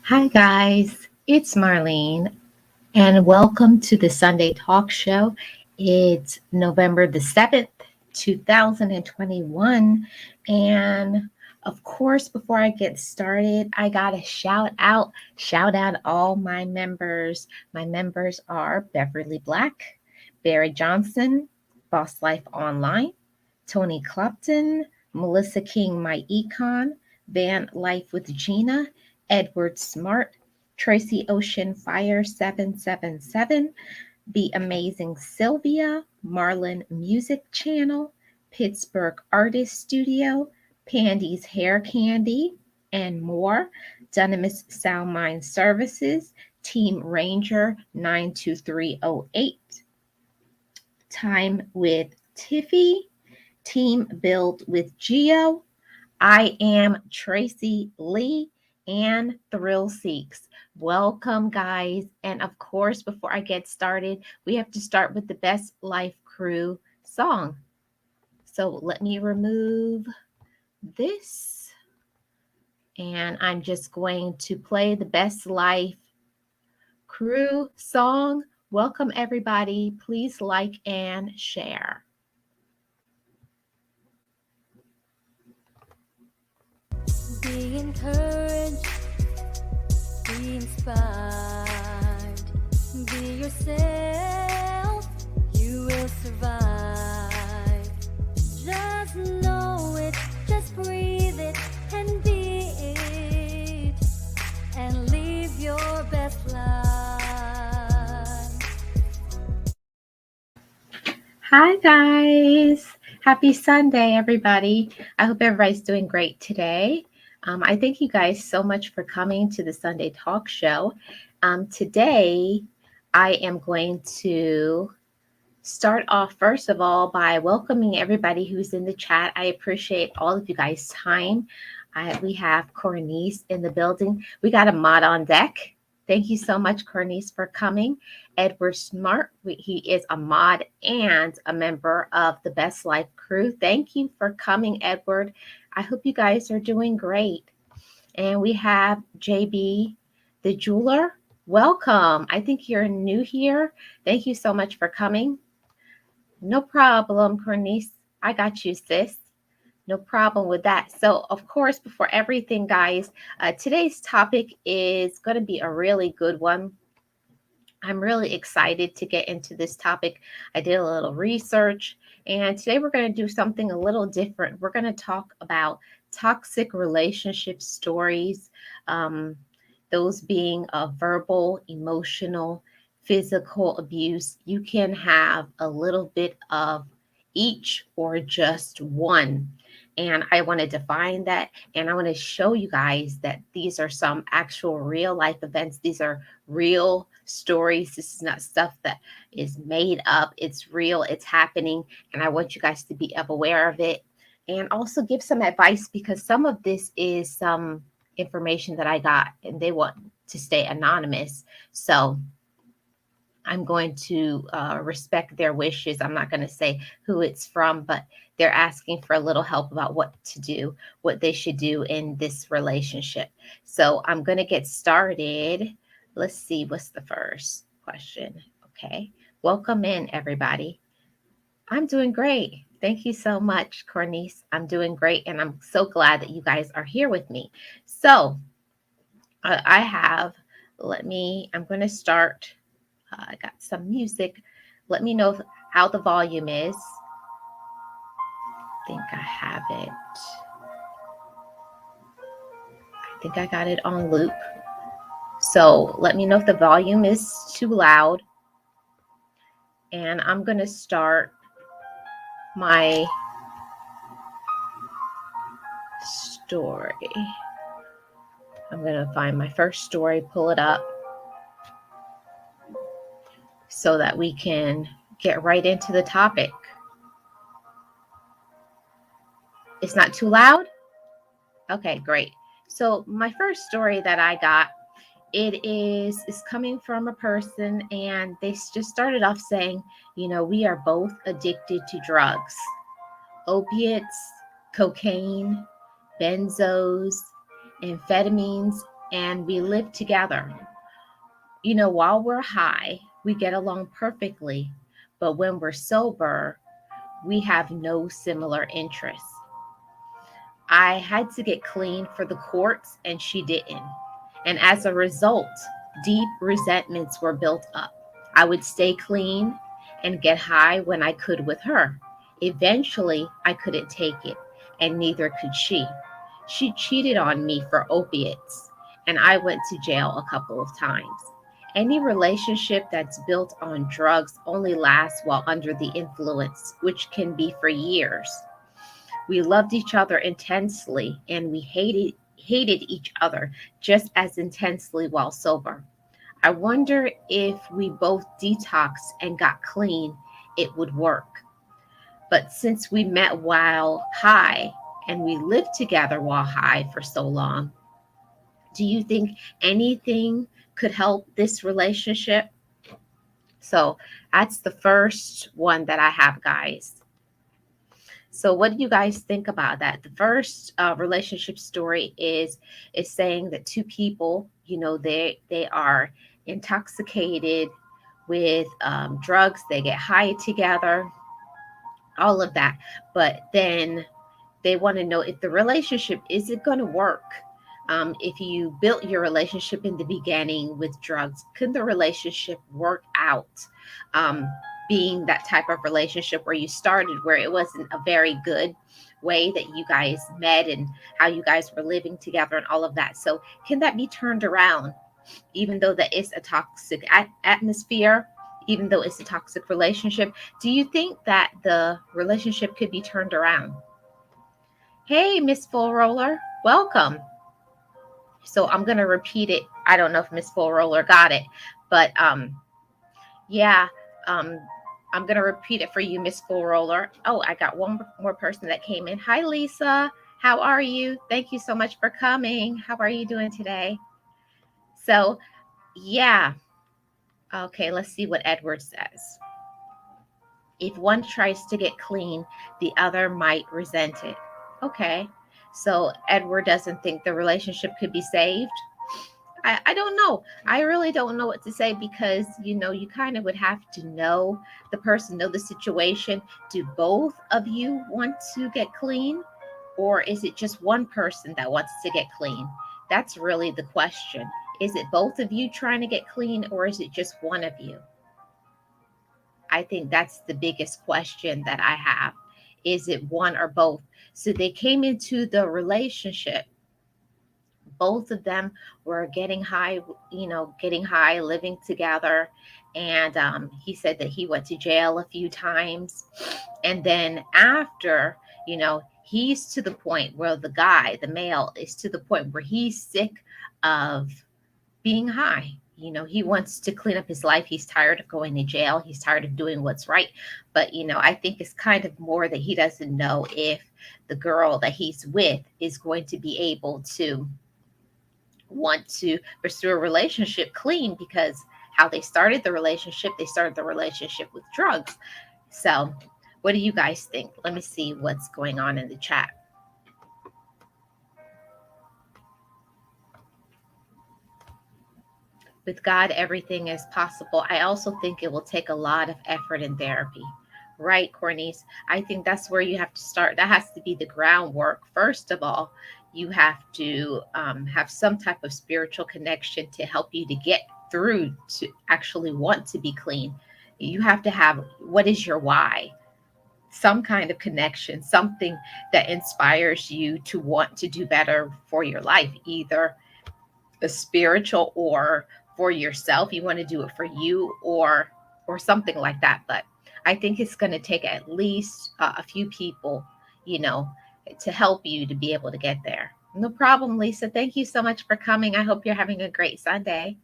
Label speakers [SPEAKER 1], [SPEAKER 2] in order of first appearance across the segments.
[SPEAKER 1] Hi, guys. It's Marlene, and welcome to the Sunday Talk Show. It's November the 7th, 2021. And of course, before I get started, I got to shout out all my members. My members are Beverly Black, Barry Johnson, Boss Life Online, Tony Clopton, Melissa King, My Econ, Van Life with Gina, Edward Smart, Tracy Ocean Fire 777, The Amazing Sylvia, Marlin Music Channel, Pittsburgh Artist Studio, Pandy's Hair Candy, and more. Dunamis Sound Mind Services, Team Ranger 92308, Time with Tiffy, Team Build with Geo, I am Tracy Lee and Thrill Seeks. Welcome, guys. And of course, before I get started, we have to start with the Best Life Crew song. So let me remove this. And I'm just going to play the Best Life Crew song. Welcome, everybody. Please like and share.
[SPEAKER 2] Be encouraged, be inspired, be yourself, you will survive. Just know it, just breathe it, and be it, and live your best life.
[SPEAKER 1] Hi, guys. Happy Sunday, everybody. I hope everybody's doing great today. I thank you guys so much for coming to the Sunday Talk Show. Today, I am going to start off, first of all, by welcoming everybody who's in the chat. I appreciate all of you guys' time. We have Cornice in the building. We got a mod on deck. Thank you so much, Cornice, for coming. Edward Smart, he is a mod and a member of the Best Life crew. Thank you for coming, Edward. I hope you guys are doing great. And we have JB, the jeweler. Welcome. I think you're new here. Thank you so much for coming. No problem, Cornice. I got you, sis. No problem with that. So, of course, before everything, guys, today's topic is going to be a really good one. I'm really excited to get into this topic. I did a little research, and today we're going to do something a little different. We're going to talk about toxic relationship stories, those being verbal, emotional, physical abuse. You can have a little bit of each or just one. And I want to define that. And I want to show you guys that these are some actual real life events. These are real stories. This is not stuff that is made up. It's real. It's happening. And I want you guys to be aware of it. And also give some advice, because some of this is some information that I got and they want to stay anonymous. So I'm going to respect their wishes. I'm not going to say who it's from, but they're asking for a little help about what to do, what they should do in this relationship. So I'm going to get started. Let's see, what's the first question? Okay. Welcome in, everybody. I'm doing great. Thank you so much, Cornice. I'm doing great, and I'm so glad that you guys are here with me. So I'm going to start. I got some music. Let me know how the volume is. I think I have it. I think I got it on loop. So let me know if the volume is too loud. And I'm going to start my story. I'm going to find my first story, pull it up, so that we can get right into the topic. It's not too loud? Okay, great. So my first story that I got, it is coming from a person, and they just started off saying, we are both addicted to drugs, opiates, cocaine, benzos, amphetamines, and we live together. While we're high, we get along perfectly, but when we're sober, we have no similar interests. I had to get clean for the courts, and she didn't. And as a result, deep resentments were built up. I would stay clean and get high when I could with her. Eventually, I couldn't take it, and neither could she. She cheated on me for opiates, and I went to jail a couple of times. Any relationship that's built on drugs only lasts while under the influence, which can be for years. We loved each other intensely and we hated each other just as intensely while sober. I wonder if we both detoxed and got clean, it would work. But since we met while high and we lived together while high for so long, do you think anything could help this relationship? So that's the first one that I have, guys. So, what do you guys think about that? The first relationship story is saying that two people, they are intoxicated with drugs. They get high together, all of that. But then they want to know if the relationship is it going to work. If you built your relationship in the beginning with drugs, could the relationship work out? Um, Being that type of relationship where you started, where it wasn't a very good way that you guys met and how you guys were living together and all of that. So, can that be turned around, even though that is a toxic atmosphere? Even though it's a toxic relationship, do you think that the relationship could be turned around? Hey, Miss Full Roller, welcome. So I'm gonna repeat it. I don't know if Miss Full Roller got it, but yeah, um, I'm gonna repeat it for you, Miss Full Roller. Oh, I got one more person that came in. Hi, Lisa. How are you? Thank you so much for coming. How are you doing today? So yeah, okay. Let's see what Edward says. If one tries to get clean, the other might resent it. Okay. So Edward doesn't think the relationship could be saved. I don't know. I really don't know what to say because, you kind of would have to know the person, know the situation. Do both of you want to get clean? Or is it just one person that wants to get clean? That's really the question. Is it both of you trying to get clean or is it just one of you? I think that's the biggest question that I have. Is it one or both? So they came into the relationship, both of them were getting high, getting high, living together. And he said that he went to jail a few times. And then after, he's to the point where the guy, the male, is to the point where he's sick of being high. He wants to clean up his life. He's tired of going to jail. He's tired of doing what's right. But, I think it's kind of more that he doesn't know if the girl that he's with is going to be able to want to pursue a relationship clean because how they started the relationship with drugs. So, what do you guys think? Let me see what's going on in the chat. With God, everything is possible. I also think it will take a lot of effort in therapy. Right, Cornice? I think that's where you have to start. That has to be the groundwork. First of all, you have to have some type of spiritual connection to help you to get through to actually want to be clean. You have to have what is your why? Some kind of connection, something that inspires you to want to do better for your life, either a spiritual or for yourself. You want to do it for you or something like that. But I think it's going to take at least a few people, you know, to help you to be able to get there. No problem, Lisa. Thank you so much for coming. I hope you're having a great Sunday.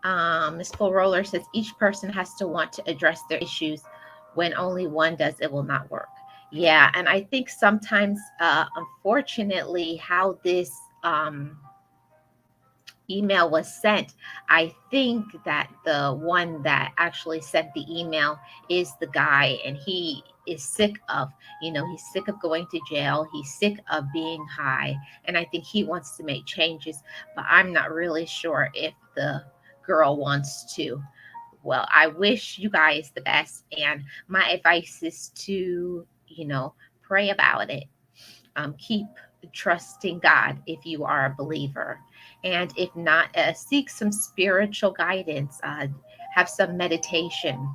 [SPEAKER 1] Ms. Full Roller says each person has to want to address their issues. When only one does, it will not work. Yeah, and I think sometimes, unfortunately, how this email was sent, I think that the one that actually sent the email is the guy, and he is sick of, he's sick of going to jail. He's sick of being high. And I think he wants to make changes, but I'm not really sure if the girl wants to. Well, I wish you guys the best. And my advice is to, pray about it. Keep trusting God if you are a believer. And if not, seek some spiritual guidance, have some meditation.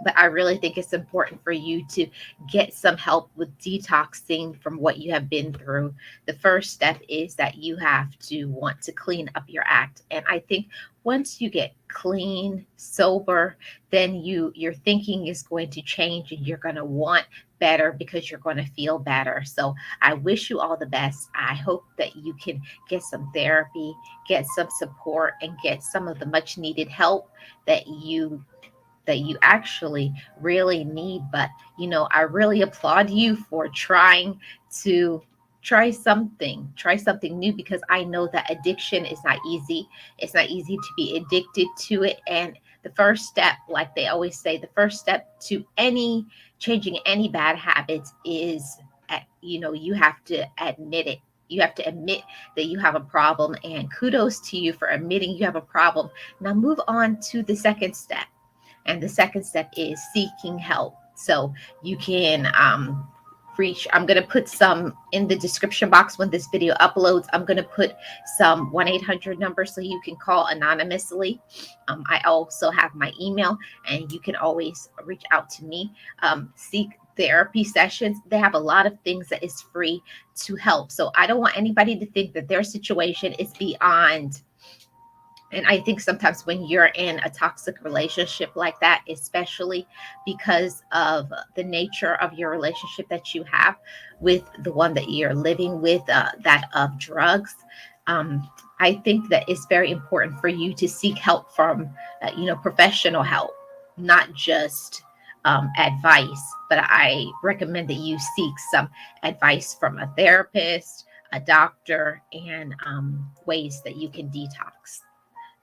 [SPEAKER 1] But I really think it's important for you to get some help with detoxing from what you have been through. The first step is that you have to want to clean up your act. And I think once you get clean, sober, then your thinking is going to change and you're going to want better because you're going to feel better. So I wish you all the best. I hope that you can get some therapy, get some support, and get some of the much needed help that you actually really need. But, I really applaud you for to try something new, because I know that addiction is not easy. It's not easy to be addicted to it. And the first step, like they always say, the first step to any changing any bad habits is, you have to admit it. You have to admit that you have a problem, and kudos to you for admitting you have a problem. Now move on to the second step, and the second step is seeking help. So you can reach, I'm going to put some in the description box when this video uploads. I'm going to put some 1-800 numbers so you can call anonymously. I also have my email, and you can always reach out to me. Seek therapy sessions. They have a lot of things that is free to help. So I don't want anybody to think that their situation is beyond. And I think sometimes when you're in a toxic relationship like that, especially because of the nature of your relationship that you have with the one that you're living with, that of drugs, I think that it's very important for you to seek help from, professional help, not just advice. But I recommend that you seek some advice from a therapist, a doctor, and ways that you can detox.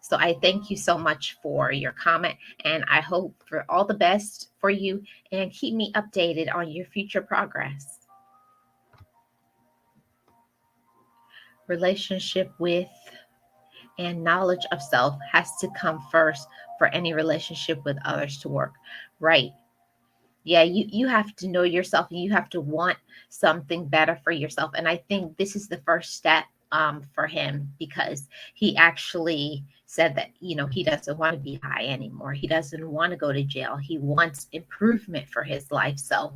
[SPEAKER 1] So I thank you so much for your comment, and I hope for all the best for you, and keep me updated on your future progress. Relationship with and knowledge of self has to come first for any relationship with others to work. Right. Yeah, you have to know yourself, and you have to want something better for yourself. And I think this is the first step for him, because he actually said that, he doesn't want to be high anymore. He doesn't want to go to jail. He wants improvement for his life. So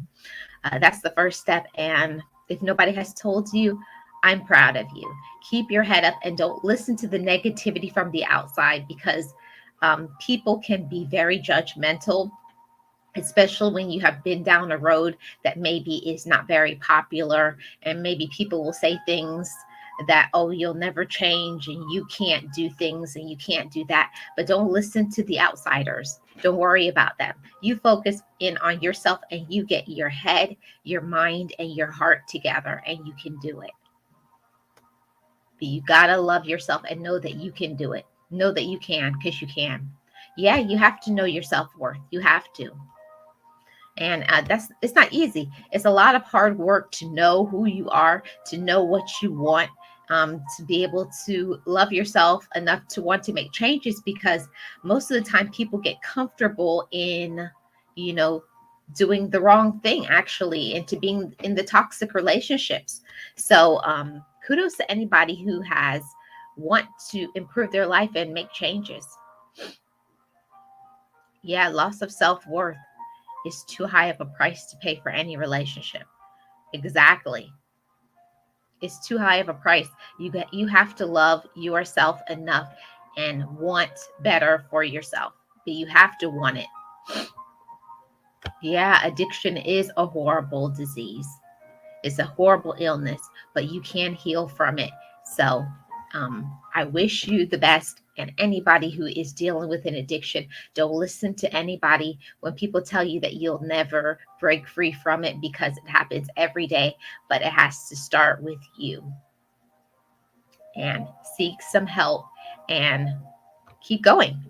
[SPEAKER 1] that's the first step. And if nobody has told you, I'm proud of you. Keep your head up and don't listen to the negativity from the outside, because people can be very judgmental, especially when you have been down a road that maybe is not very popular. And maybe people will say things that, oh, you'll never change, and you can't do things, and you can't do that. But don't listen to the outsiders. Don't worry about them. You focus in on yourself, and you get your head, your mind, and your heart together, and you can do it. But you got to love yourself and know that you can do it. Know that you can, because you can. Yeah, you have to know your self-worth. You have to. And it's not easy. It's a lot of hard work to know who you are, to know what you want, to be able to love yourself enough to want to make changes, because most of the time people get comfortable in, doing the wrong thing, actually, into being in the toxic relationships. So kudos to anybody who has want to improve their life and make changes. Yeah, loss of self-worth is too high of a price to pay for any relationship. Exactly. It's too high of a price. You have to love yourself enough and want better for yourself. But you have to want it. Yeah, addiction is a horrible disease. It's a horrible illness, but you can heal from it. So I wish you the best. And anybody who is dealing with an addiction, don't listen to anybody when people tell you that you'll never break free from it, because it happens every day. But it has to start with you. And seek some help and keep going.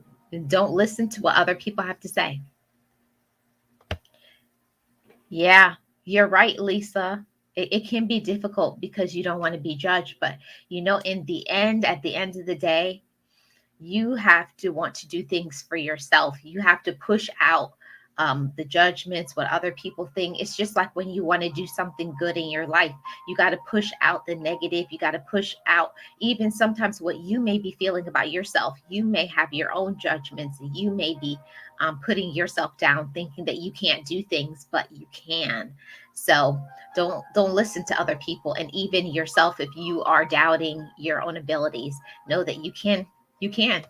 [SPEAKER 1] Don't listen to what other people have to say. Yeah, you're right, Lisa. It can be difficult because you don't want to be judged, but in the end, at the end of the day, you have to want to do things for yourself. You have to push out the judgments, what other people think. It's just like when you want to do something good in your life, you got to push out the negative. You got to push out even sometimes what you may be feeling about yourself. You may have your own judgments, and you may be putting yourself down, thinking that you can't do things, but you can. So don't listen to other people, and even yourself. If you are doubting your own abilities, know that you can. You can.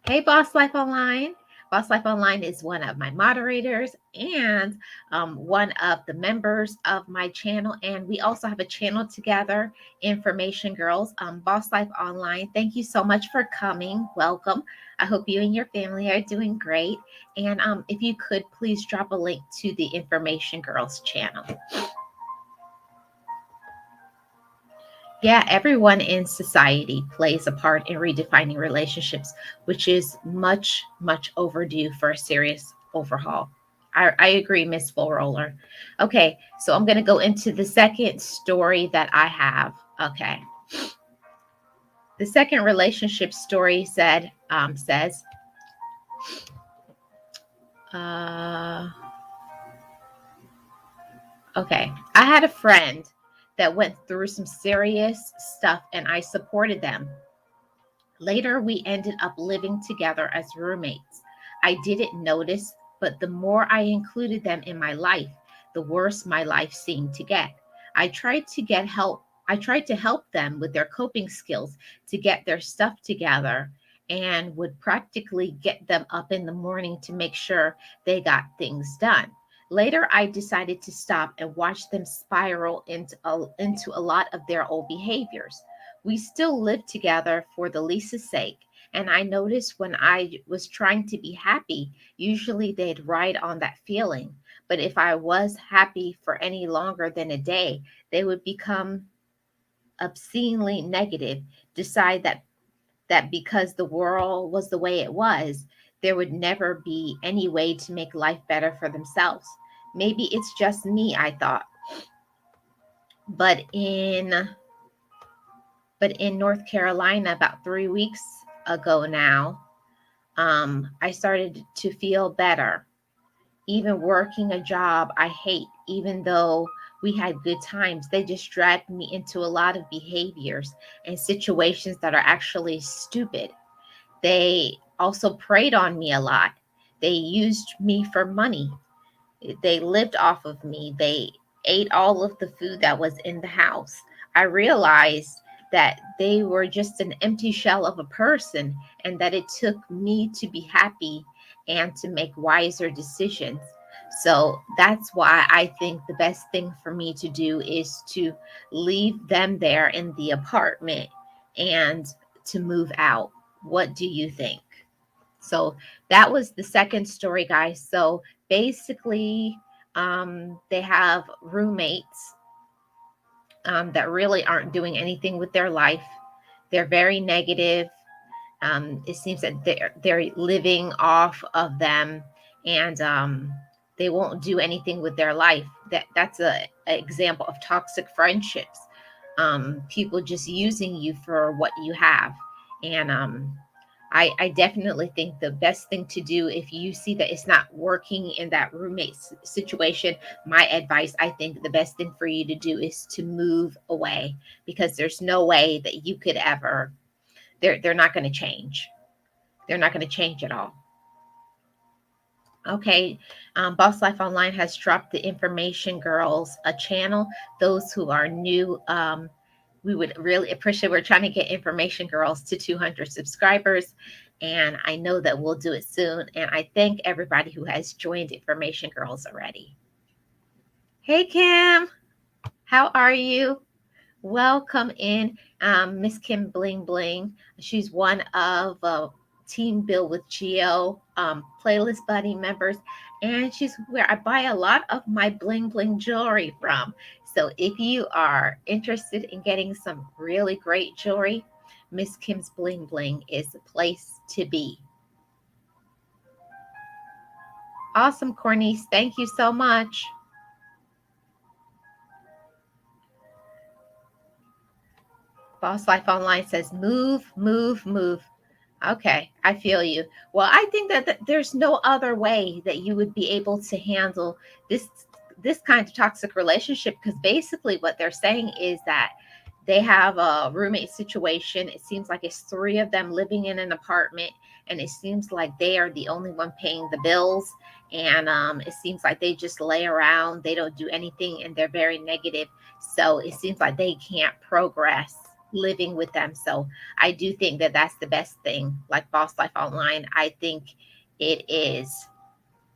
[SPEAKER 1] Hey, Boss Life Online. Boss Life Online is one of my moderators and one of the members of my channel. And we also have a channel together, Information Girls, Boss Life Online. Thank you so much for coming. Welcome. I hope you and your family are doing great. And if you could, please drop a link to the Information Girls channel. Yeah, everyone in society plays a part in redefining relationships, which is much, much overdue for a serious overhaul. I agree, Miss Full Roller. Okay, so I'm going to go into the second story that I have. Okay, the second relationship story says, uh, okay, I had a friend that went through some serious stuff, and I supported them. Later, we ended up living together as roommates. I didn't notice, but the more I included them in my life, the worse my life seemed to get. I tried to get help. I tried to help them with their coping skills to get their stuff together and would practically get them up in the morning to make sure they got things done. Later, I decided to stop and watch them spiral into a lot of their old behaviors. We still lived together for the Lisa's sake, and I noticed when I was trying to be happy, usually they'd ride on that feeling. But if I was happy for any longer than a day, they would become obscenely negative, decide that because the world was the way it was, there would never be any way to make life better for themselves. Maybe it's just me, I thought. But in North Carolina about 3 weeks ago now, I started to feel better. Even working a job I hate, even though we had good times, they just dragged me into a lot of behaviors and situations that are actually stupid. They also preyed on me a lot. They used me for money. They lived off of me. They ate all of the food that was in the house. I realized that they were just an empty shell of a person and that it took me to be happy and to make wiser decisions. So that's why I think the best thing for me to do is to leave them there in the apartment and to move out. What do you think? So that was the second story, guys. So basically, they have roommates that really aren't doing anything with their life. They're very negative. It seems that they're living off of them, and they won't do anything with their life. That's a example of toxic friendships. People just using you for what you have, and I definitely think the best thing to do if you see that it's not working in that roommate situation, my advice, I think the best thing for you to do is to move away, because there's no way that you could ever, they're not going to change. They're not going to change at all. Okay, Boss Life Online has dropped the Information Girls a channel. Those who are new, we would really appreciate. We're trying to get Information Girls to 200 subscribers, and I know that we'll do it soon. And I thank everybody who has joined Information Girls already. Hey, Kim, how are you? Welcome in, Miss Kim Bling Bling. She's one of Team Bill with Geo playlist buddy members, and she's where I buy a lot of my bling bling jewelry from. So if you are interested in getting some really great jewelry, Miss Kim's Bling Bling is the place to be. Awesome, Cornice. Thank you so much. Boss Life Online says, move, move, move. Okay, I feel you. Well, I think that there's no other way that you would be able to handle this this kind of toxic relationship, because basically what they're saying is that they have a roommate situation. It seems like it's three of them living in an apartment, and it seems like they are the only one paying the bills. And it seems like they just lay around, they don't do anything, and they're very negative. So it seems like they can't progress living with them. So I do think that that's the best thing. Like Boss Life Online, I think it is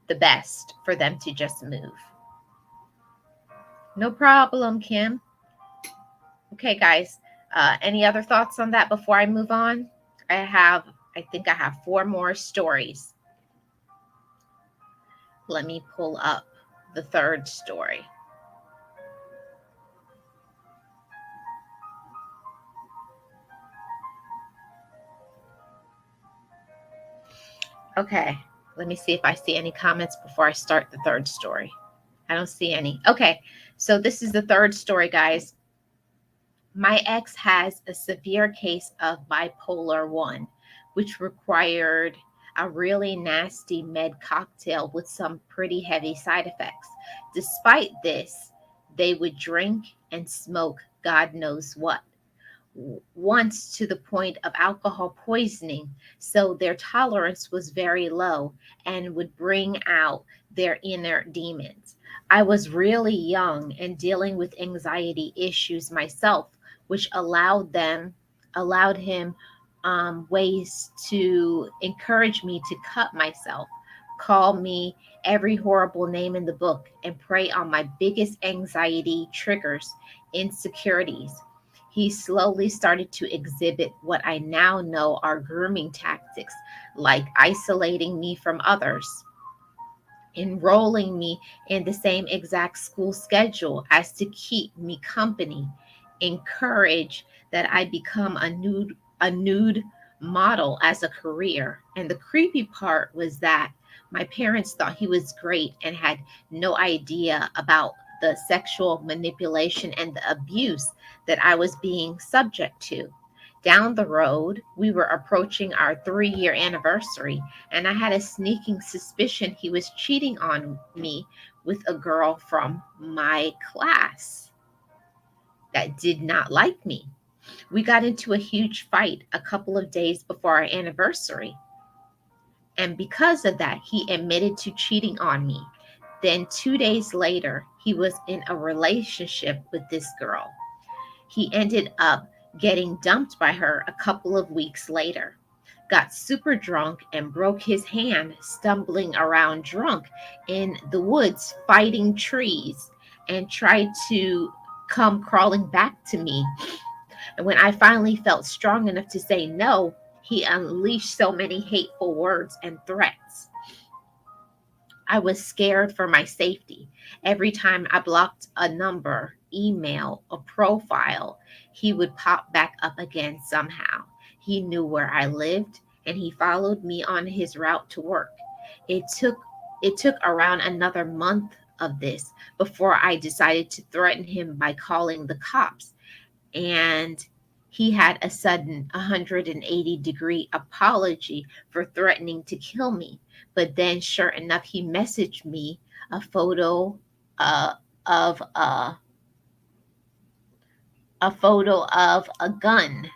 [SPEAKER 1] the best for them to just move. No problem, Kim. Okay, guys. Any other thoughts on that before I move on? I think I have four more stories. Let me pull up the third story. Okay, let me see if I see any comments before I start the third story. I don't see any. Okay, so this is the third story, guys. My ex has a severe case of bipolar 1, which required a really nasty med cocktail with some pretty heavy side effects. Despite this, they would drink and smoke God knows what, once to the point of alcohol poisoning. So their tolerance was very low and would bring out their inner demons. I was really young and dealing with anxiety issues myself, which allowed him ways to encourage me to cut myself, call me every horrible name in the book, and prey on my biggest anxiety triggers, insecurities. He slowly started to exhibit what I now know are grooming tactics, like isolating me from others, enrolling me in the same exact school schedule as to keep me company, encourage that I become a nude model as a career. And the creepy part was that my parents thought he was great and had no idea about the sexual manipulation and the abuse that I was being subject to. Down the road, we were approaching our 3-year anniversary, and I had a sneaking suspicion he was cheating on me with a girl from my class that did not like me. We got into a huge fight a couple of days before our anniversary, and because of that, he admitted to cheating on me. Then 2 days later, he was in a relationship with this girl. He ended up getting dumped by her a couple of weeks later, got super drunk and broke his hand stumbling around drunk in the woods fighting trees, and tried to come crawling back to me. And when I finally felt strong enough to say no, he unleashed so many hateful words and threats. I was scared for my safety. Every time I blocked a number, email, or profile, he would pop back up again somehow. He knew where I lived, and he followed me on his route to work. It took it took around another month of this before I decided to threaten him by calling the cops, and he had a sudden 180-degree apology for threatening to kill me. But then, sure enough, he messaged me a photo uh, of a photo of a gun.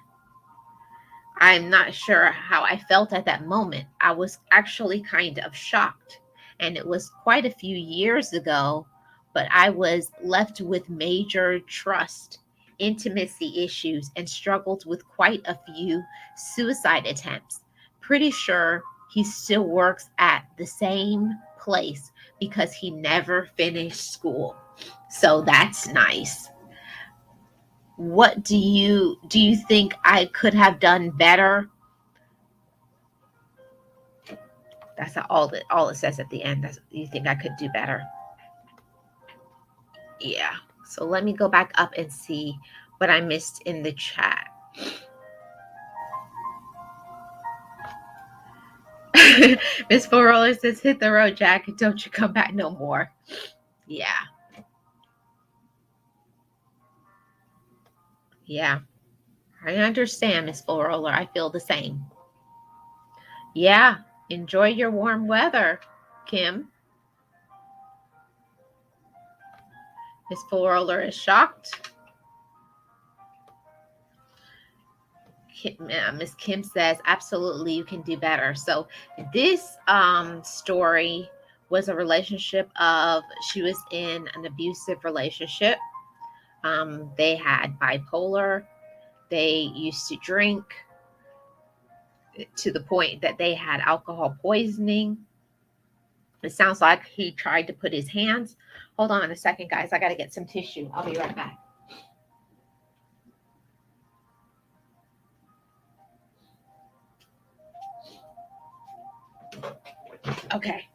[SPEAKER 1] I'm not sure how I felt at that moment. I was actually kind of shocked. And it was quite a few years ago, but I was left with major trust, intimacy issues, and struggled with quite a few suicide attempts. Pretty sure he still works at the same place because he never finished school. So that's nice. What do you think I could have done better? That's all it says at the end. That's, you think I could do better? Yeah. So let me go back up and see what I missed in the chat. Miss Four Roller says, hit the road, Jack, and don't you come back no more. Yeah. Yeah. I understand, Miss Four Roller. I feel the same. Yeah. Enjoy your warm weather, Kim. Miss Four Roller is shocked. Miss Kim says, absolutely, you can do better. So this story was a relationship of, she was in an abusive relationship. They had bipolar. They used to drink to the point that they had alcohol poisoning. It sounds like he tried to put his hands. Hold on a second, guys. I got to get some tissue. I'll be right back. Okay.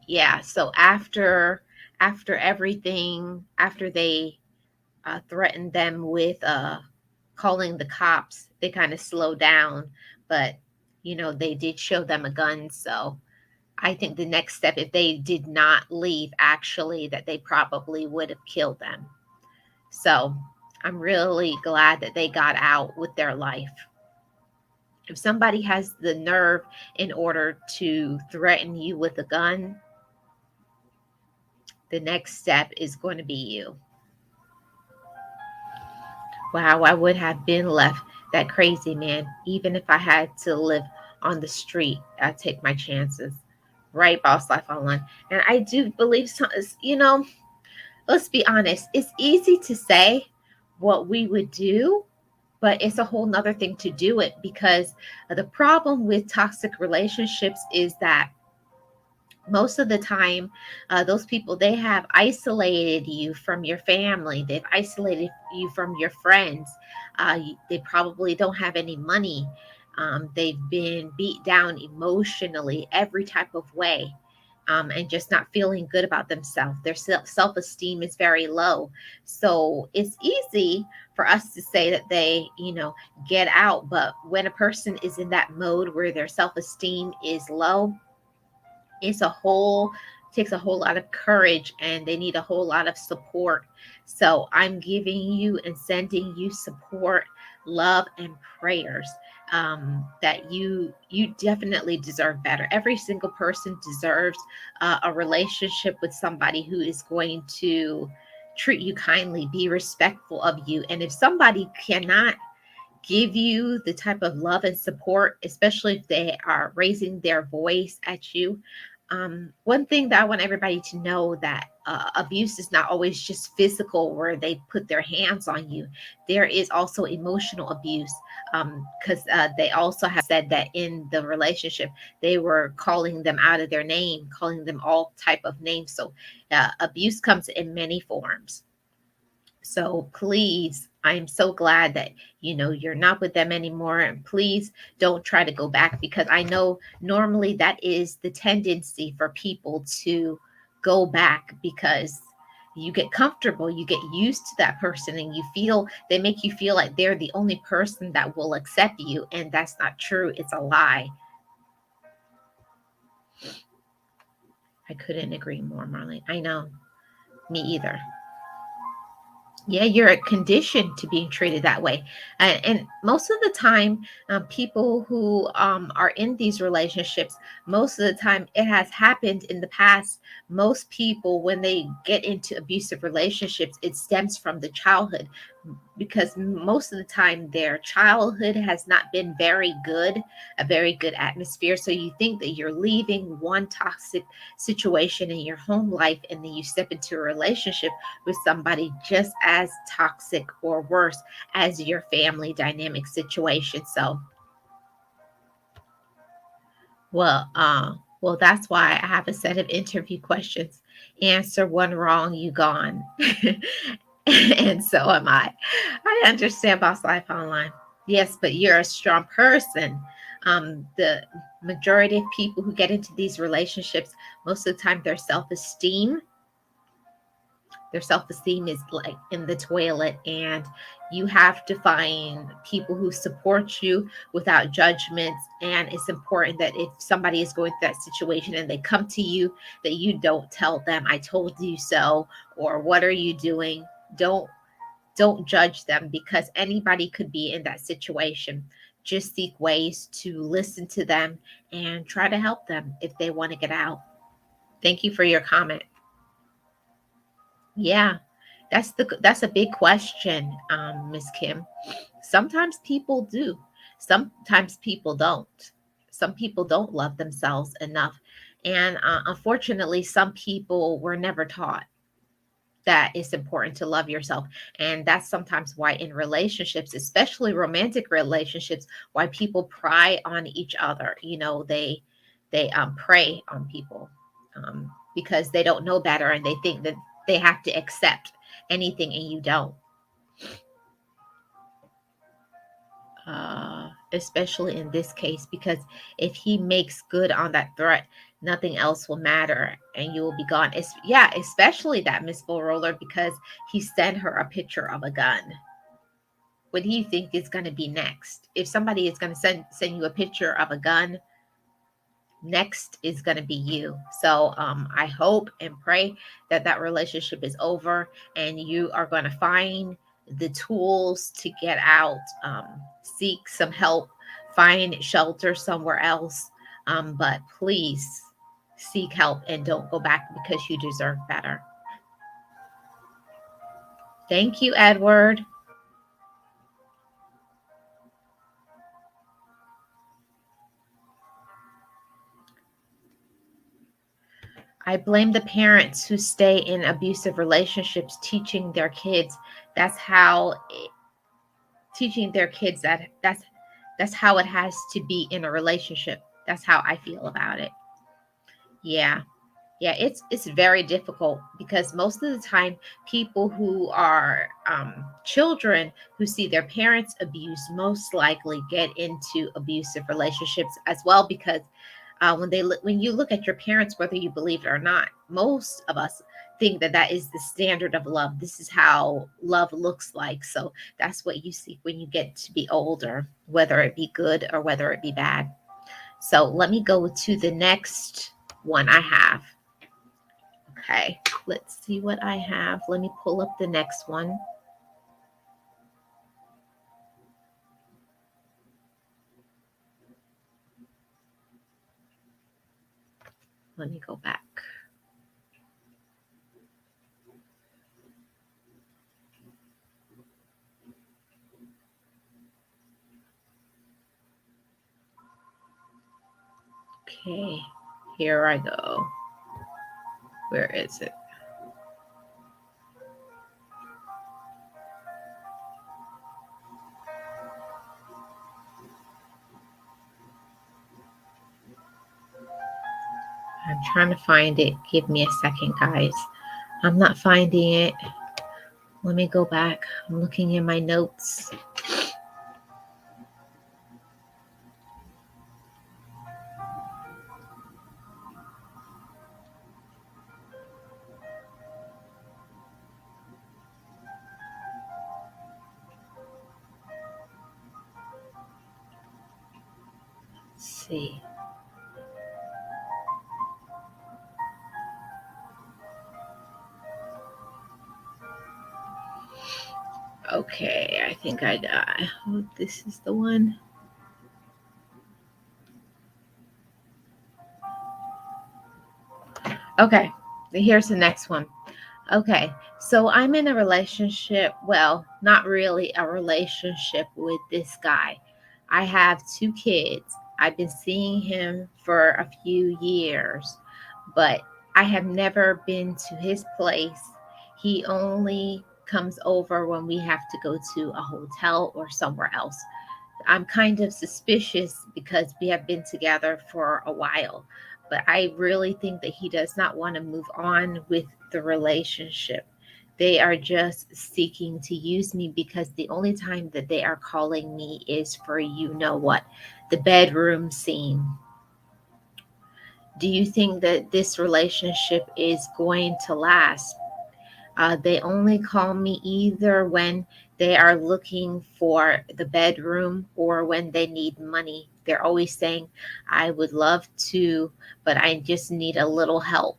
[SPEAKER 1] Yeah. So after everything, after they threatened them with calling the cops, they kind of slowed down. But they did show them a gun. So I think the next step, if they did not leave, actually, that they probably would have killed them. So I'm really glad that they got out with their life. If somebody has the nerve in order to threaten you with a gun, the next step is going to be you. Wow, I would have been left that crazy man. Even if I had to live on the street, I'd take my chances. Right, Boss Life Online. And I do believe, let's be honest, it's easy to say what we would do, but it's a whole nother thing to do it, because the problem with toxic relationships is that most of the time, those people, they have isolated you from your family, they've isolated you from your friends. They probably don't have any money. They've been beat down emotionally every type of way, and just not feeling good about themselves. Their self-esteem is very low. So it's easy for us to say that they get out, but when a person is in that mode where their self-esteem is low, it's a whole takes a whole lot of courage, and they need a whole lot of support. So I'm giving you and sending you support, love, and prayers, that you definitely deserve better. Every single person deserves a relationship with somebody who is going to treat you kindly, be respectful of you. And if somebody cannot give you the type of love and support, especially if they are raising their voice at you. One thing that I want everybody to know, that abuse is not always just physical, where they put their hands on you. There is also emotional abuse, because they also have said that in the relationship they were calling them out of their name, calling them all type of names. So abuse comes in many forms. So please, I'm so glad that you're not with them anymore, and please don't try to go back, because I know normally that is the tendency for people to go back, because you get comfortable, you get used to that person, and they make you feel like they're the only person that will accept you, and that's not true. It's a lie. I couldn't agree more, Marlene. I know. Me either. Yeah, you're conditioned to being treated that way. And most of the time, people who are in these relationships, most of the time it has happened in the past. Most people, when they get into abusive relationships, it stems from the childhood, because most of the time their childhood has not been very good, a very good atmosphere. So you think that you're leaving one toxic situation in your home life, and then you step into a relationship with somebody just as toxic or worse as your family dynamic situation. So, well, that's why I have a set of interview questions. Answer one wrong, you gone. And so am I. I understand Boss Life Online. Yes, but you're a strong person. The majority of people who get into these relationships, most of the time, their self-esteem Their self-esteem is like in the toilet, and you have to find people who support you without judgments. And it's important that if somebody is going through that situation and they come to you, that you don't tell them I told you so, or what are you doing. Don't judge them, because anybody could be in that situation. Just seek ways to listen to them and try to help them if they want to get out. Thank you for your comment. Yeah, that's a big question, Miss Kim. Sometimes people do. Sometimes people don't. Some people don't love themselves enough, and unfortunately, some people were never taught that it's important to love yourself. And that's sometimes why in relationships, especially romantic relationships, why people pry on each other. They prey on people, because they don't know better, and they think that they have to accept anything, and you don't. Especially in this case, because if he makes good on that threat, nothing else will matter, and you will be gone. Yeah, especially that Miss Bull Roller, because he sent her a picture of a gun. What do you think is going to be next? If somebody is going to send you a picture of a gun, next is going to be you. So I hope and pray that that relationship is over, and you are going to find the tools to get out. Seek some help, find shelter somewhere else, but please seek help and don't go back, because you deserve better. Thank you, Edward. I blame the parents who stay in abusive relationships, teaching their kids that's how teaching their kids that's how it has to be in a relationship. That's how I feel about it. Yeah. Yeah, it's very difficult, because most of the time people who are children who see their parents abuse most likely get into abusive relationships as well, because when you look at your parents, whether you believe it or not, most of us think that that is the standard of love. This is how love looks like. So that's what you see when you get to be older, whether it be good or whether it be bad. So let me go to the next one I have. Okay, let's see what I have. Let me pull up the next one. Let me go back. Okay, here I go. Where is it? I'm trying to find it. Give me a second, guys. I'm not finding it. Let me go back. I'm looking in my notes. Let's see. Okay, I think I hope this is the one. Okay, here's the next one. Okay, so I'm in a relationship. Well, not really a relationship with this guy. I have 2 kids. I've been seeing him for a few years, but I have never been to his place. He only comes over when we have to go to a hotel or somewhere else. I'm kind of suspicious because we have been together for a while, but I really think that he does not want to move on with the relationship. They are just seeking to use me, because the only time that they are calling me is for what, the bedroom scene. Do you think that this relationship is going to last? They only call me either when they are looking for the bedroom or when they need money. They're always saying, I would love to, but I just need a little help.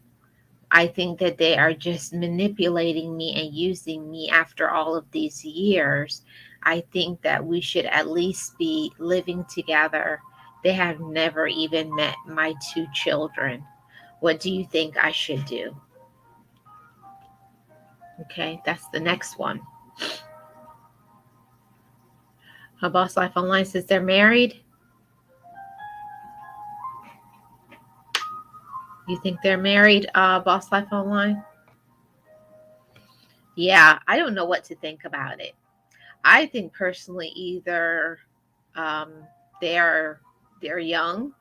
[SPEAKER 1] I think that they are just manipulating me and using me after all of these years. I think that we should at least be living together. They have never even met my two children. What do you think I should do? Okay, that's the next one. Boss Life Online says they're married. You think they're married, Boss Life Online? Yeah, I don't know what to think about it. I think personally, either um, they're they're young,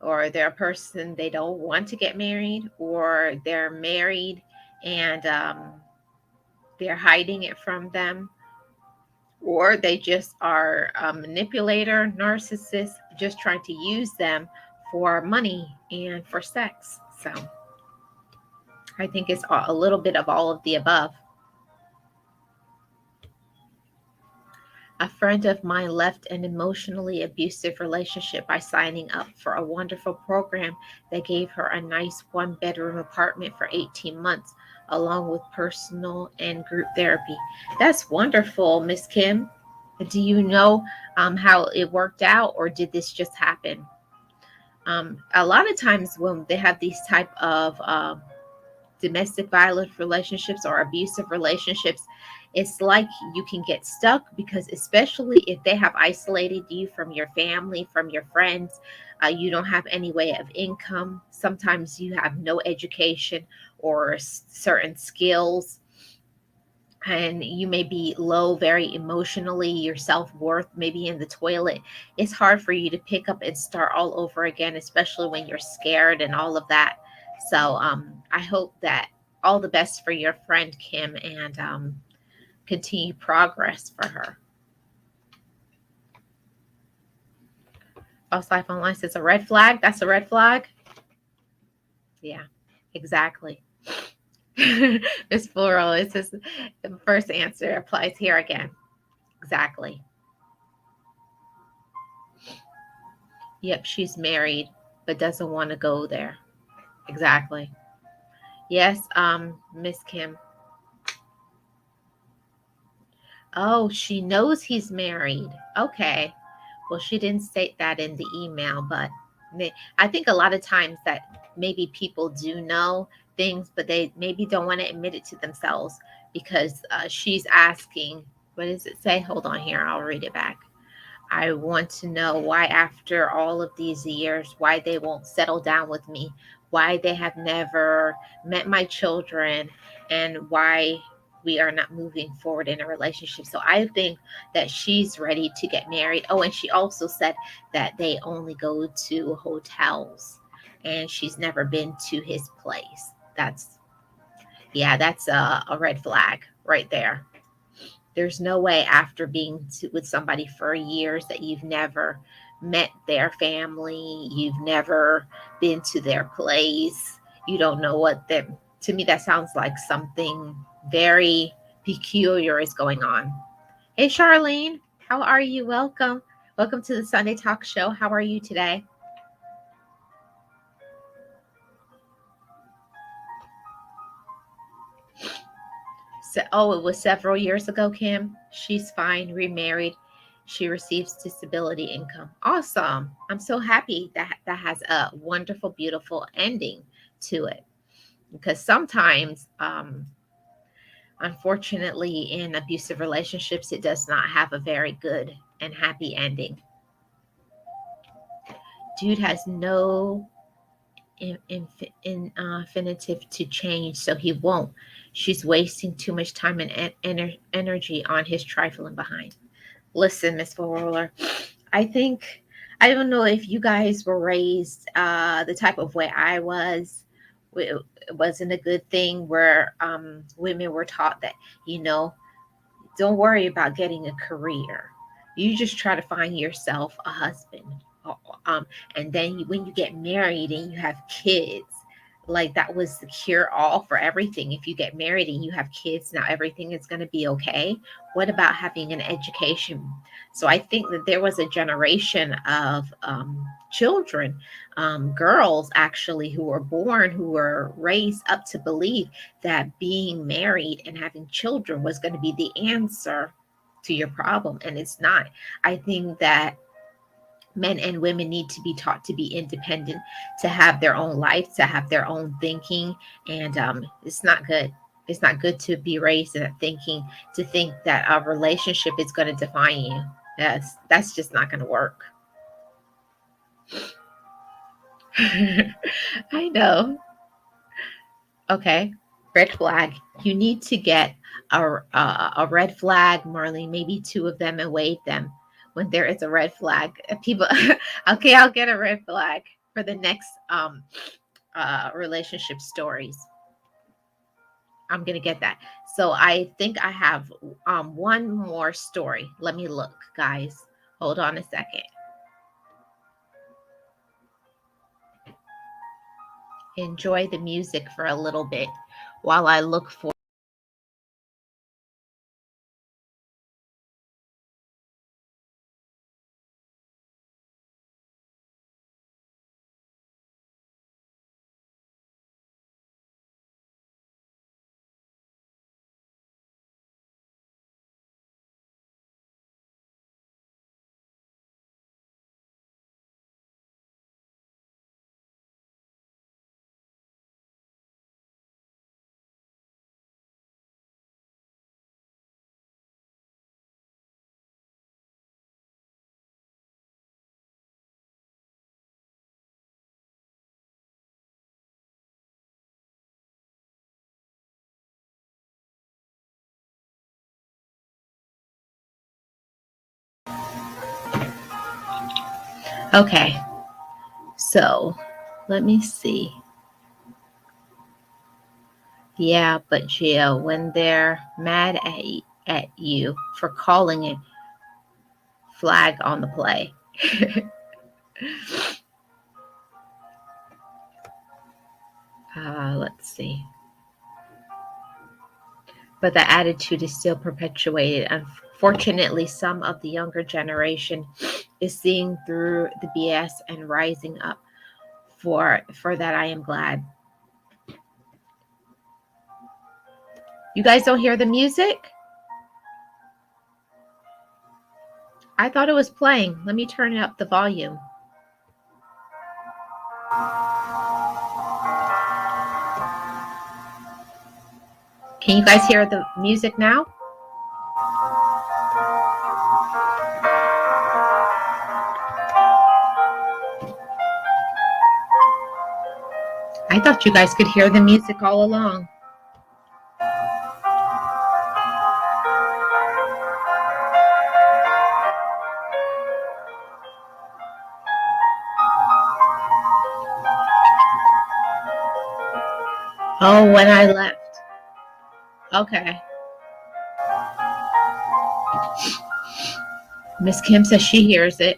[SPEAKER 1] or they're a person they don't want to get married, or they're married and they're hiding it from them, or they just are a manipulator, narcissist, just trying to use them for money and for sex. So I think it's a little bit of all of the above. A friend of mine left an emotionally abusive relationship by signing up for a wonderful program that gave her a nice one-bedroom apartment for 18 months, along with personal and group therapy. That's wonderful, Miss Kim. Do you know how it worked out, or did this just happen? A lot of times when they have these type of domestic violence relationships or abusive relationships, it's like you can get stuck, because especially if they have isolated you from your family, from your friends, you don't have any way of income. Sometimes you have no education or certain skills, and you may be low very emotionally, your self-worth may be in the toilet. It's hard for you to pick up and start all over again, especially when you're scared and all of that. So I hope that all the best for your friend Kim, and continue progress for her. Boss Life Online says a red flag. That's a red flag. Yeah, exactly. Miss Floral, it says the first answer applies here again. Exactly. Yep, she's married, but doesn't want to go there. Exactly. Yes, Miss Kim. Oh, she knows he's married. Okay. Well, she didn't state that in the email, but I think a lot of times that maybe people do know things, but they maybe don't want to admit it to themselves, because she's asking, what does it say? Hold on here, I'll read it back. I want to know why, after all of these years, why they won't settle down with me, why they have never met my children, and why we are not moving forward in a relationship. So I think that she's ready to get married. Oh, and she also said that they only go to hotels, and she's never been to his place. Yeah, that's a red flag right there. There's no way, after being with somebody for years, that you've never met their family, you've never been to their place, you don't know what them. To me, that sounds like something very peculiar is going on. Hey, Charlene, how are you? Welcome. Welcome to the Sunday Talk Show. How are you today? So, oh, it was several years ago, Kim. She's fine, remarried. She receives disability income. Awesome. I'm so happy that that has a wonderful, beautiful ending to it. Because sometimes, unfortunately, in abusive relationships, it does not have a very good and happy ending. Dude has no infinitive to change, so he won't. She's wasting too much time and energy on his trifling behind. Listen, Miss Roller, I think, I don't know if you guys were raised the type of way I was. It wasn't a good thing where women were taught that, you know, don't worry about getting a career. You just try to find yourself a husband. Uh, Um, and then when you get married and you have kids, like that was the cure all for everything. If you get married and you have kids, now everything is going to be okay. What about having an education? So I think that there was a generation of children, girls actually, who were born, who were raised up to believe that being married and having children was going to be the answer to your problem. And it's not. I think that men and women need to be taught to be independent, to have their own life, to have their own thinking. And it's not good. It's not good to be raised in that thinking, to think that a relationship is going to define you. That's just not going to work. I know. Okay. Red flag. You need to get a red flag, Marlene, maybe two of them, and wave them when there is a red flag. People, okay, I'll get a red flag for the next relationship stories. I'm gonna get that. So I think I have one more story. Let me look, guys. Hold on a second. Enjoy the music for a little bit while I look for. Okay, so let me see. Yeah, but Jill, when they're mad at you for calling it flag on the play. Let's see. But the attitude is still perpetuated. Unfortunately, some of the younger generation is seeing through the BS and rising up. For that, I am glad. You guys don't hear the music? I thought it was playing. Let me turn up the volume. Can you guys hear the music now? I thought you guys could hear the music all along. Oh, when I left. Okay. Miss Kim says she hears it.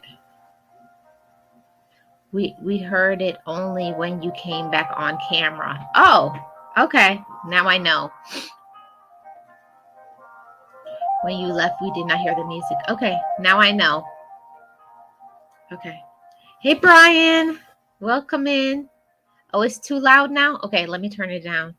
[SPEAKER 1] We heard it only when you came back on camera. Oh, okay. Now I know. When you left, we did not hear the music. Okay, now I know. Okay. Hey, Brian. Welcome in. Oh, it's too loud now? Okay, let me turn it down.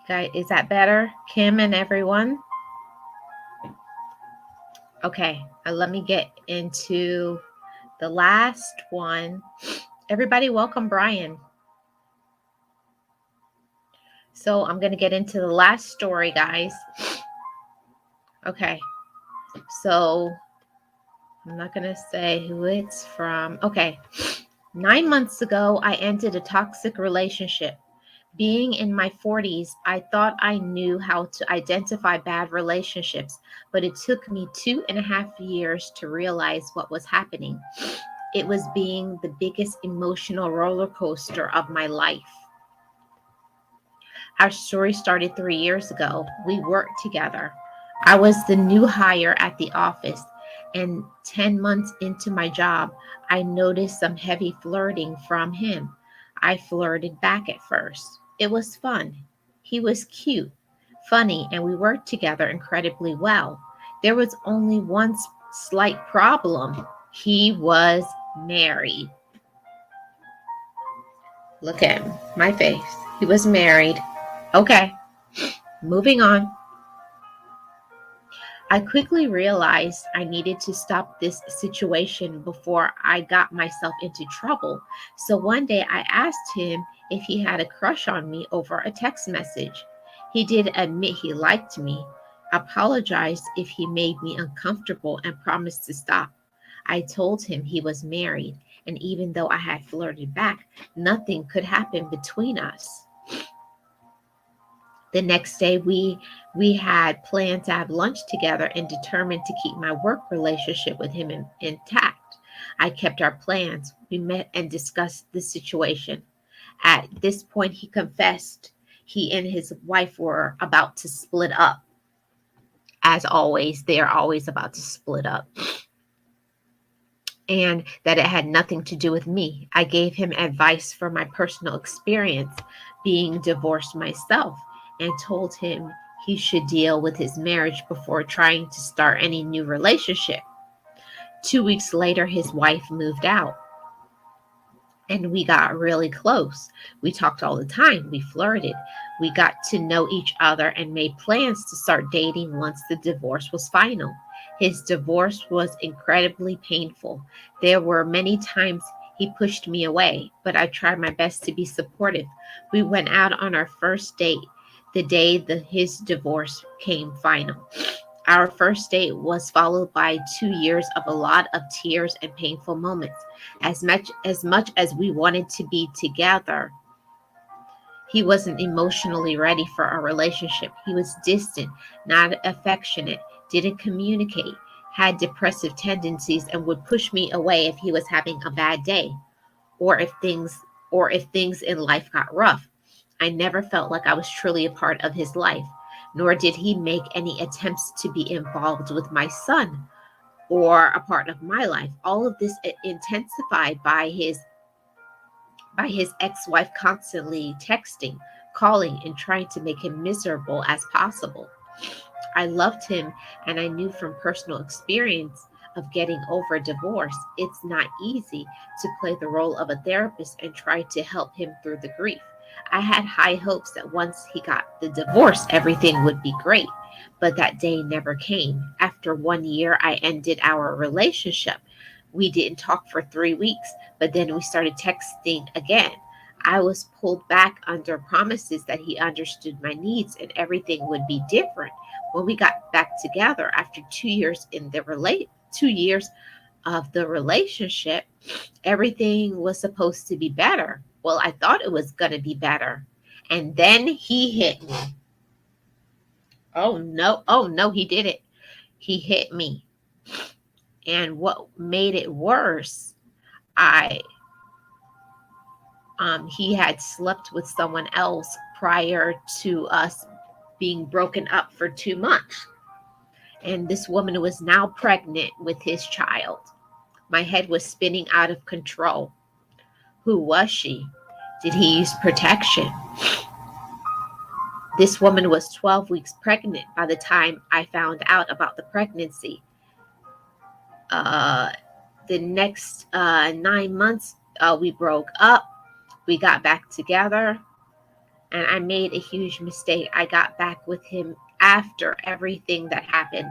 [SPEAKER 1] Okay, is that better? Kim and everyone? Okay, let me get into the last one. Everybody, welcome Brian. So I'm going to get into the last story, guys. Okay, so I'm not going to say who it's from. Okay, 9 months ago, I ended a toxic relationship. Being in my 40s, I thought I knew how to identify bad relationships, but it took me 2.5 years to realize what was happening. It was being the biggest emotional roller coaster of my life. Our story started 3 years ago. We worked together. I was the new hire at the office, and 10 months into my job, I noticed some heavy flirting from him. I flirted back at first. It was fun. He was cute, funny, and we worked together incredibly well. There was only one slight problem. He was married. Look at him, my face. He was married. Okay, moving on. I quickly realized I needed to stop this situation before I got myself into trouble. So one day I asked him if he had a crush on me over a text message. He did admit he liked me, apologized if he made me uncomfortable, and promised to stop. I told him he was married, and even though I had flirted back, nothing could happen between us. The next day, we had planned to have lunch together and determined to keep my work relationship with him intact. I kept our plans. We met and discussed the situation. At this point, he confessed he and his wife were about to split up. As always, they are always about to split up, and that it had nothing to do with me. I gave him advice from my personal experience being divorced myself, and told him he should deal with his marriage before trying to start any new relationship. 2 weeks later, his wife moved out, and we got really close. We talked all the time. We flirted. We got to know each other and made plans to start dating once the divorce was final. His divorce was incredibly painful. There were many times he pushed me away, but I tried my best to be supportive. We went out on our first date the day his divorce came final. Our first date was followed by 2 years of a lot of tears and painful moments. As much as we wanted to be together, he wasn't emotionally ready for our relationship. He was distant, not affectionate, didn't communicate, had depressive tendencies, and would push me away if he was having a bad day, or if things in life got rough. I never felt like I was truly a part of his life, nor did he make any attempts to be involved with my son or a part of my life. All of this intensified by his ex-wife constantly texting, calling, and trying to make him miserable as possible. I loved him, and I knew from personal experience of getting over a divorce, it's not easy to play the role of a therapist and try to help him through the grief. I had high hopes that once he got the divorce, everything would be great, but that day never came. After 1 year, I ended our relationship. We didn't talk for 3 weeks, but then we started texting again. I was pulled back under promises that he understood my needs and everything would be different. When we got back together after 2 years 2 years of the relationship, everything was supposed to be better. Well, I thought it was going to be better. And then he hit me. Oh no, he did it. He hit me. And what made it worse, I he had slept with someone else prior to us being broken up for 2 months. And this woman was now pregnant with his child. My head was spinning out of control. Who was she? Did he use protection? This woman was 12 weeks pregnant by the time I found out about the pregnancy. Uh, the next 9 months, we broke up. We got back together, and I made a huge mistake. I got back with him after everything that happened,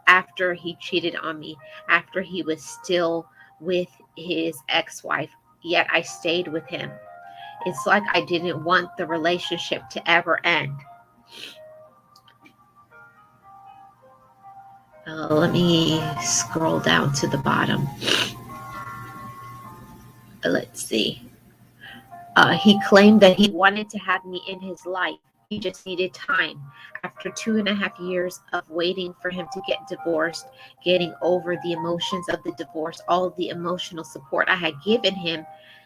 [SPEAKER 1] after he cheated on me, after he was still with his ex-wife, yet I stayed with him. It's like I didn't want the relationship to ever end. Let me scroll down to the bottom. Let's see. He claimed that he wanted to have me in his life. He just needed time. After 2.5 years of waiting for him to get divorced, getting over the emotions of the divorce, all of the emotional support I had given him,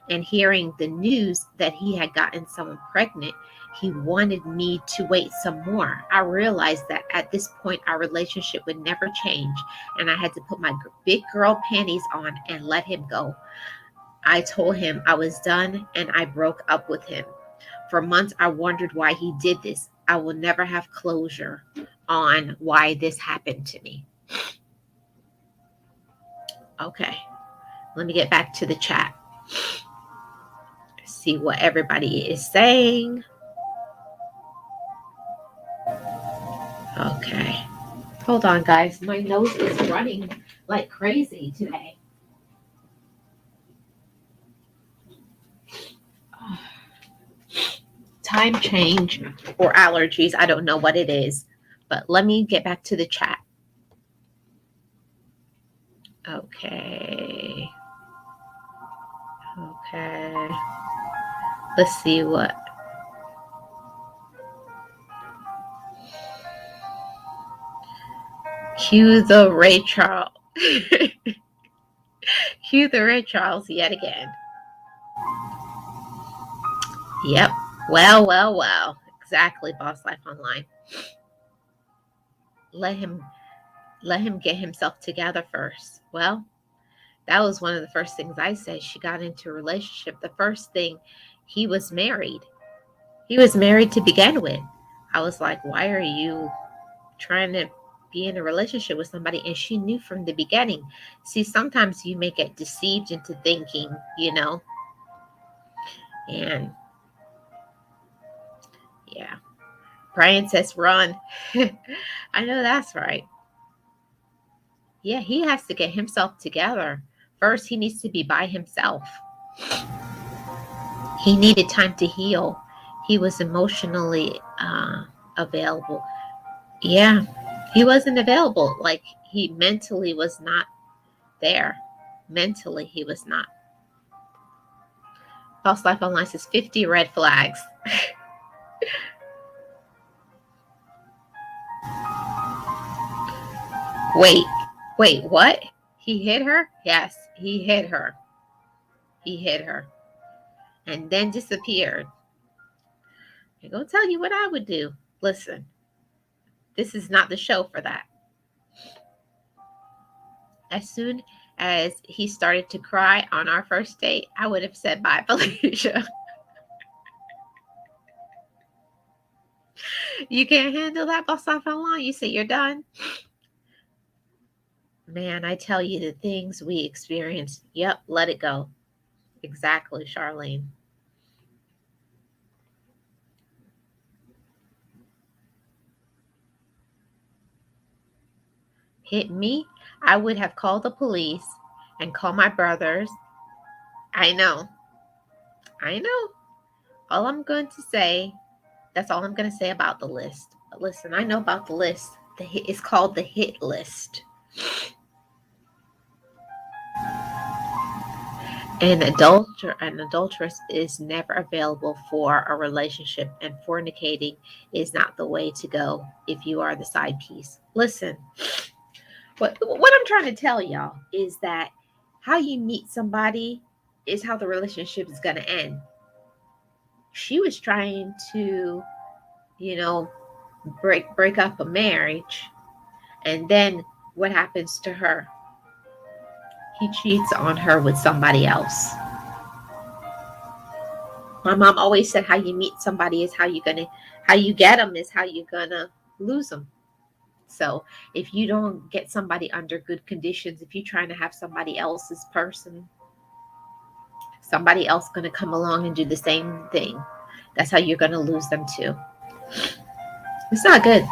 [SPEAKER 1] and hearing the news that he had gotten someone pregnant, he wanted me to wait some more. I realized that at this point, our relationship would never change, and I had to put my big girl panties on and let him go. I told him I was done and I broke up with him. For months, I wondered why he did this. I will never have closure on why this happened to me. Okay, let me get back to the chat. See what everybody is saying. Okay. Hold on, guys. My nose is running like crazy today. Time change or allergies. I don't know what it is. But let me get back to the chat. Okay. Okay. Let's see what. Cue the Ray Charles. Cue the Ray Charles yet again. Yep. Well, well, well. Exactly, Boss Life Online. Let him get himself together first. Well, that was one of the first things I said. She got into a relationship. The first thing, he was married. He was married to begin with. I was like, why are you trying to be in a relationship with somebody? And she knew from the beginning. See, sometimes you may get deceived into thinking, and yeah. Brian says run. I know that's right. Yeah, he has to get himself together. First, he needs to be by himself. He needed time to heal. He was emotionally available. Yeah, he wasn't available. Like, he mentally was not there. Mentally, he was not. False Life Online says 50 red flags. Wait, what? He hit her? Yes, he hit her. He hit her. And then disappeared. I'm going to tell you what I would do. Listen, this is not the show for that. As soon as he started to cry on our first date, I would have said bye, Felicia. You can't handle that, Boss Life Online? You say you're done? Man, I tell you, the things we experience, yep, let it go. Exactly, Charlene. Hit me, I would have called the police and called my brothers. I know. All I'm going to say, that's all I'm going to say about the list. But listen, I know about the list. It's called the hit list. An adulteress is never available for a relationship, and fornicating is not the way to go if you are the side piece. Listen, what I'm trying to tell y'all is that how you meet somebody is how the relationship is going to end. She was trying to, break up a marriage, and then what happens to her? He cheats on her with somebody else. My mom always said how you meet somebody is how you get them is how you're gonna lose them. So if you don't get somebody under good conditions, if you're trying to have somebody else's person, somebody else gonna come along and do the same thing. That's how you're gonna lose them too. It's not good.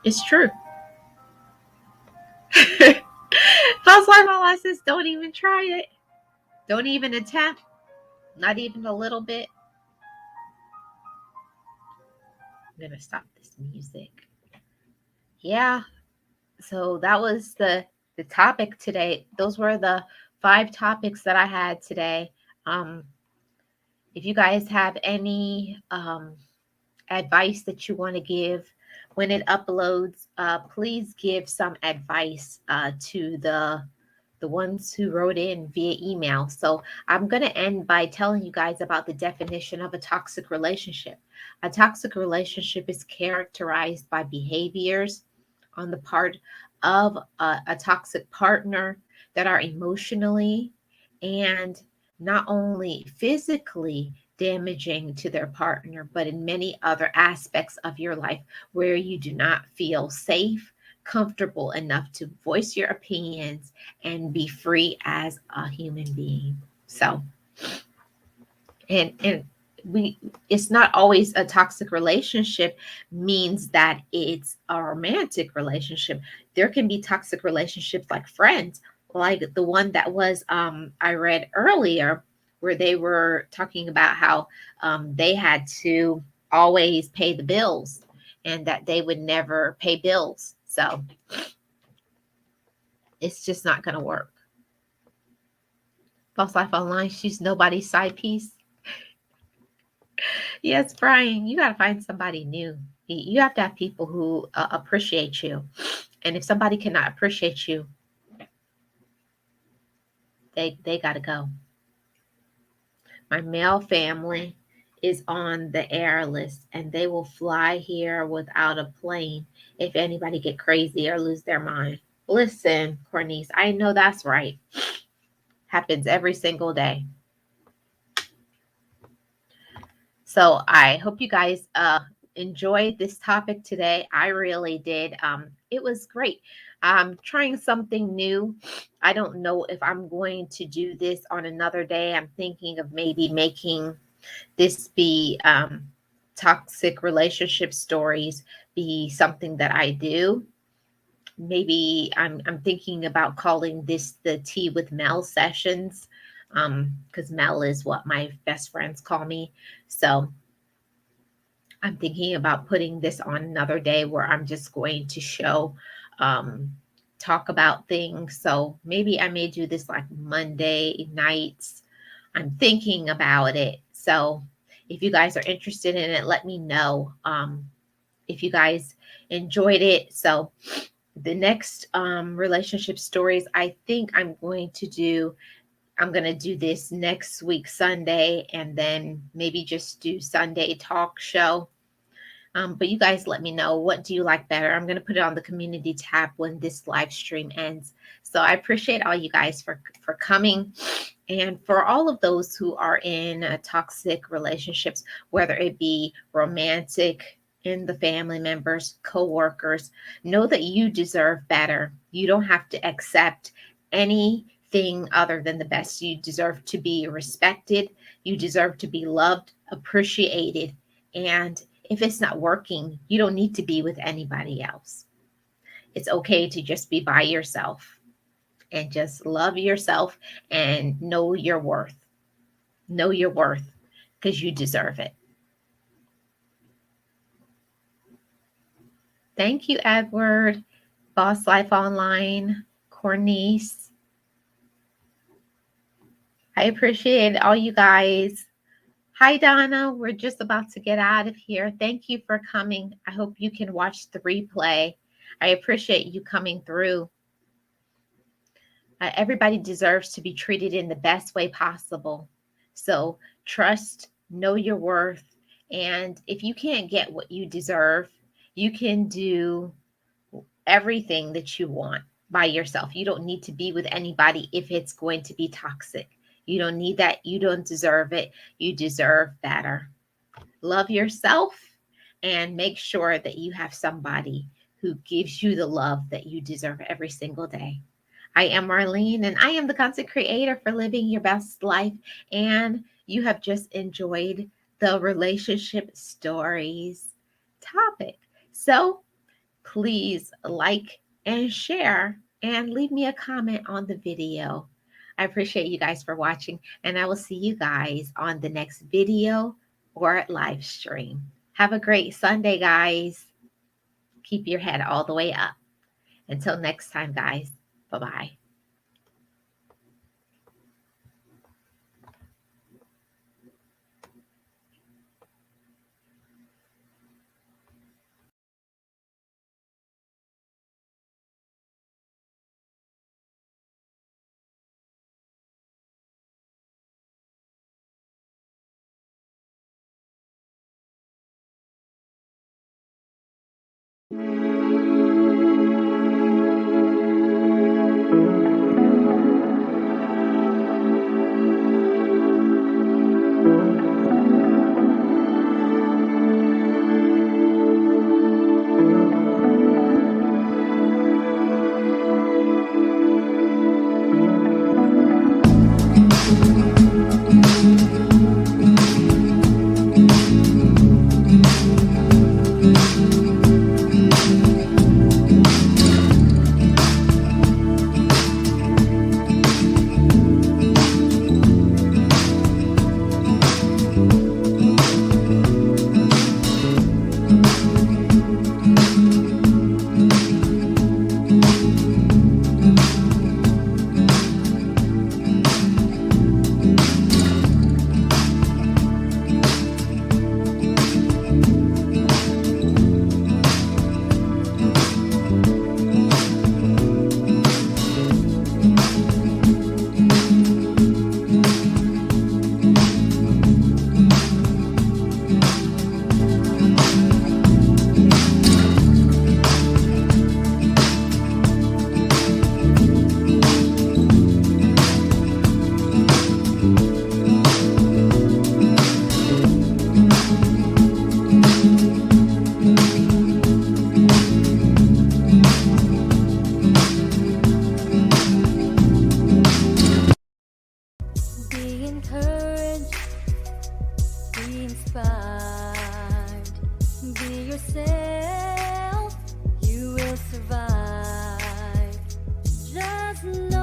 [SPEAKER 1] It's true. Housewife online says don't even try it. Don't even attempt. Not even a little bit. I'm gonna stop this music. Yeah. So that was the topic today. Those were the 5 topics that I had today. If you guys have any advice that you want to give when it uploads, please give some advice to the ones who wrote in via email. So I'm going to end by telling you guys about the definition of a toxic relationship. A toxic relationship is characterized by behaviors on the part of a toxic partner that are emotionally and not only physically damaging to their partner, but in many other aspects of your life where you do not feel safe, comfortable enough to voice your opinions and be free as a human being. So, and we it's not always a toxic relationship means that it's a romantic relationship. There can be toxic relationships like friends, like the one that was I read earlier, where they were talking about how they had to always pay the bills and that they would never pay bills. So it's just not going to work. Boss Life Online, she's nobody's side piece. Yes, Brian, you got to find somebody new. You have to have people who appreciate you. And if somebody cannot appreciate you, they got to go. My male family is on the air list and they will fly here without a plane if anybody get crazy or lose their mind. Listen, Cornice, I know that's right. Happens every single day. So I hope you guys enjoyed this topic today. I really did. It was great. I'm trying something new. I don't know if I'm going to do this on another day. I'm thinking of maybe making this be toxic relationship stories be something that I do. Maybe I'm thinking about calling this the Tea with Mel sessions, because Mel is what my best friends call me. So I'm thinking about putting this on another day where I'm just going to show, um, talk about things. So maybe I may do this like Monday nights. I'm thinking about it. So if you guys are interested in it, let me know. If you guys enjoyed it. So the next relationship stories, I think I'm going to do this next week, Sunday, and then maybe just do Sunday talk show. But you guys let me know, what do you like better? I'm going to put it on the community tab when this live stream ends. So I appreciate all you guys for coming. And for all of those who are in toxic relationships, whether it be romantic, in the family members, co-workers, know that you deserve better. You don't have to accept anything other than the best. You deserve to be respected. You deserve to be loved, appreciated. And if it's not working, you don't need to be with anybody else. It's okay to just be by yourself and just love yourself and know your worth. Know your worth because you deserve it. Thank you, Edward. Boss Life Online, Cornice. I appreciate all you guys. Hi, Donna. We're just about to get out of here. Thank you for coming. I hope you can watch the replay. I appreciate you coming through. Everybody deserves to be treated in the best way possible. So trust, know your worth. And if you can't get what you deserve, you can do everything that you want by yourself. You don't need to be with anybody if it's going to be toxic. You don't need that. You don't deserve it. You deserve better. Love yourself and make sure that you have somebody who gives you the love that you deserve every single day. I am Marlene, and I am the content creator for Living Your Best Life. And you have just enjoyed the relationship stories topic. So please like and share and leave me a comment on the video. I appreciate you guys for watching, and I will see you guys on the next video or live stream. Have a great Sunday, guys. Keep your head all the way up. Until next time, guys. Bye-bye.
[SPEAKER 2] has no